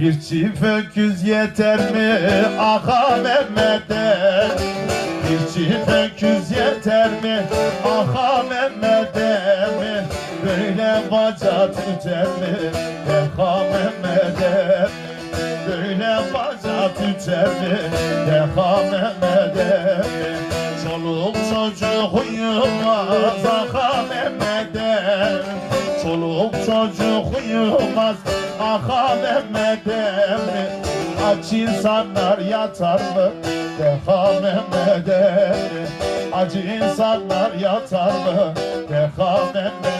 Bir çift öküz yeter mi Ağa Mehmet'e? Bir çift öküz yeter mi Ağa Mehmet'e mi? Böyle baca tüter mi Ağa Mehmet'e? Böyle baca tüter mi Ağa Mehmet'e? Çoluk çocuk uyumaz Ağa Mehmet'e. Çoluk çocuk uyumaz Ağa Mehmet'e. Aç insanlar yatar mı Ağa Mehmet'e? Aç insanlar yatar mı Ağa Mehmet'e?